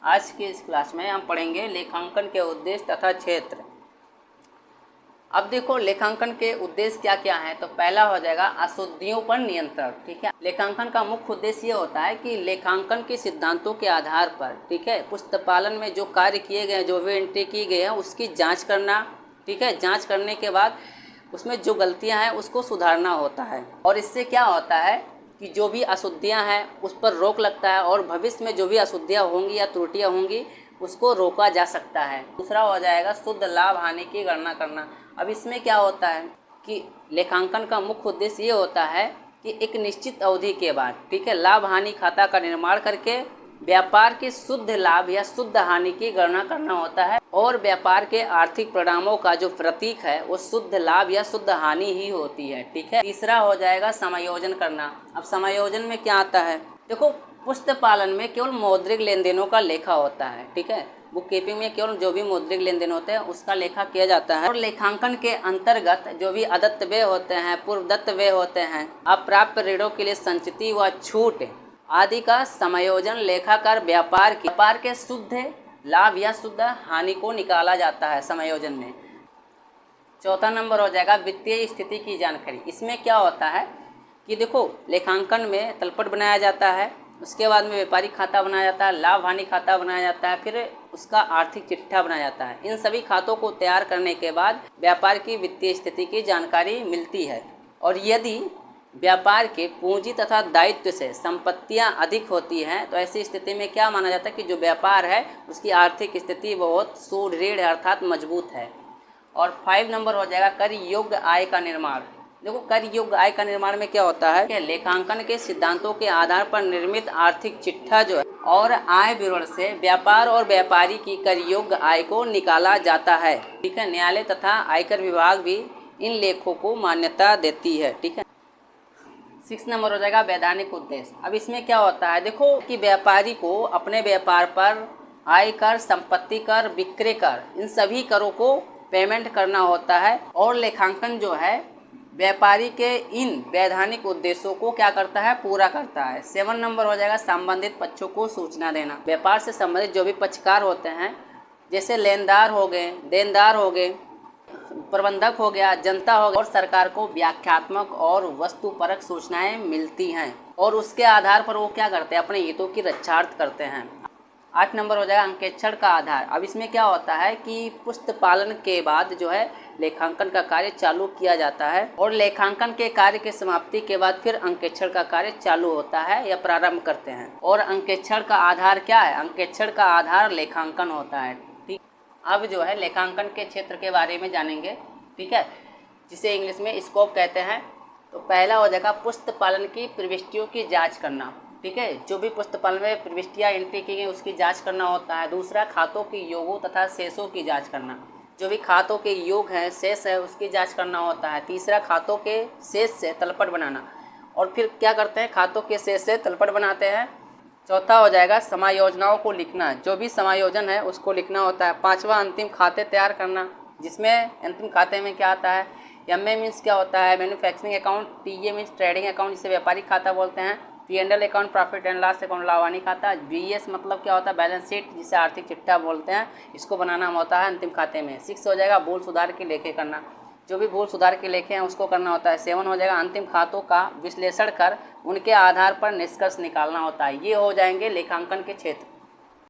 आज की इस क्लास में हम पढ़ेंगे लेखांकन के उद्देश्य तथा क्षेत्र। अब देखो लेखांकन के उद्देश्य क्या क्या हैं। तो पहला हो जाएगा अशुद्धियों पर नियंत्रण। ठीक है, लेखांकन का मुख्य उद्देश्य ये होता है कि लेखांकन के सिद्धांतों के आधार पर, ठीक है, पुस्तपालन में जो कार्य किए गए हैं, जो भी एंट्री की गई है उसकी जांच करना। ठीक है, जांच करने के बाद उसमें जो गलतियां हैं उसको सुधारना होता है। और इससे क्या होता है कि जो भी अशुद्धियां हैं उस पर रोक लगता है और भविष्य में जो भी अशुद्धियां होंगी या त्रुटियां होंगी उसको रोका जा सकता है। दूसरा हो जाएगा शुद्ध लाभ हानि की गणना करना। अब इसमें क्या होता है कि लेखांकन का मुख्य उद्देश्य ये होता है कि एक निश्चित अवधि के बाद, ठीक है, लाभ हानि खाता का निर्माण करके व्यापार के शुद्ध लाभ या शुद्ध हानि की गणना करना होता है और व्यापार के आर्थिक परिणामों का जो प्रतीक है वो शुद्ध लाभ या शुद्ध हानि ही होती है। ठीक है, तीसरा हो जाएगा समायोजन करना। अब समायोजन में क्या आता है, देखो पुस्तपालन में केवल मौद्रिक लेन देनों का लेखा होता है। ठीक है, बुक कीपिंग में केवल जो भी मौद्रिक लेन देन होते हैं उसका लेखा किया जाता है। और लेखांकन के अंतर्गत जो भी अदत्त व्यय होते हैं, पूर्व दत्त व्यय होते हैं, अप्राप्य ऋणों के लिए संचिति व छूट आदि का समायोजन लेखाकार व्यापार के शुद्ध लाभ या शुद्ध हानि को निकाला जाता है समायोजन में। चौथा नंबर हो जाएगा वित्तीय स्थिति की जानकारी। इसमें क्या होता है कि देखो लेखांकन में तलपट बनाया जाता है, उसके बाद में व्यापारिक खाता बनाया जाता है, लाभ हानि खाता बनाया जाता है, फिर उसका आर्थिक चिट्ठा बनाया जाता है। इन सभी खातों को तैयार करने के बाद व्यापार की वित्तीय स्थिति की जानकारी मिलती है। और यदि व्यापार के पूंजी तथा दायित्व से संपत्तियां अधिक होती हैं तो ऐसी स्थिति में क्या माना जाता है कि जो व्यापार है उसकी आर्थिक स्थिति बहुत सुदृढ़ है, अर्थात मजबूत है। और 5 नंबर हो जाएगा कर योग्य आय का निर्माण। देखो कर योग्य आय का निर्माण में क्या होता है कि लेखांकन के सिद्धांतों के आधार पर निर्मित आर्थिक चिट्ठा जो है और आय विवरण से व्यापार और व्यापारी की कर योग्य आय को निकाला जाता है। ठीक है, न्यायालय तथा आयकर विभाग भी इन लेखों को मान्यता देती है। ठीक है, 6 नंबर हो जाएगा वैधानिक उद्देश्य। अब इसमें क्या होता है, देखो कि व्यापारी को अपने व्यापार पर आय कर, संपत्ति कर, विक्रय कर, इन सभी करों को पेमेंट करना होता है। और लेखांकन जो है व्यापारी के इन वैधानिक उद्देश्यों को क्या करता है, पूरा करता है। 7 नंबर हो जाएगा संबंधित पक्षों को सूचना देना। व्यापार से संबंधित जो भी पक्षकार होते हैं, जैसे लेनदार हो गए, देनदार हो गए, प्रबंधक हो गया, जनता हो गया, और सरकार को व्याख्यात्मक और वस्तुपरक सूचनाएं मिलती हैं और उसके आधार पर वो क्या करते हैं, अपने हितों की रक्षार्थ करते हैं। 8 नंबर हो जाएगा अंकेक्षण का आधार। अब इसमें क्या होता है कि पुस्तपालन के बाद जो है लेखांकन का कार्य चालू किया जाता है और लेखांकन के कार्य की समाप्ति के बाद फिर अंकेक्षण का कार्य चालू होता है या प्रारंभ करते हैं। और अंकेक्षण का आधार क्या है, अंकेक्षण का आधार लेखांकन होता है। ठीक, अब जो है लेखांकन के क्षेत्र के बारे में जानेंगे। ठीक है, जिसे इंग्लिश में स्कोप कहते हैं। तो पहला हो जाएगा पुस्तपालन की प्रविष्टियों की जाँच करना। ठीक है, जो भी पुस्तपालन में प्रविष्टियाँ एंट्री की गई उसकी जांच करना होता है। दूसरा खातों के योगों तथा शेषों की जांच करना, जो भी खातों के योग हैं, शेष है, उसकी जांच करना होता है। तीसरा खातों के शेष से तलपट बनाना, और फिर क्या करते हैं, खातों के शेष से तलपट बनाते हैं। चौथा हो जाएगा समायोजनाओं को लिखना, जो भी समायोजन है उसको लिखना होता है। पाँचवा अंतिम खाते तैयार करना, जिसमें अंतिम खाते में क्या आता है, एम ए मीन्स क्या होता है, manufacturing account, T A means trading account जिसे व्यापारिक खाता बोलते हैं, P&L account profit and loss account लाभ हानि खाता, BS मतलब क्या होता है, बैलेंस शीट जिसे आर्थिक चिट्ठा बोलते हैं, इसको बनाना होता है अंतिम खाते में। 6 हो जाएगा भूल सुधार के लेखे करना, जो भी भूल सुधार के लेखे हैं उसको करना होता है। 7 हो जाएगा अंतिम खातों का विश्लेषण कर उनके आधार पर निष्कर्ष निकालना होता है। ये हो जाएंगे लेखांकन के क्षेत्र।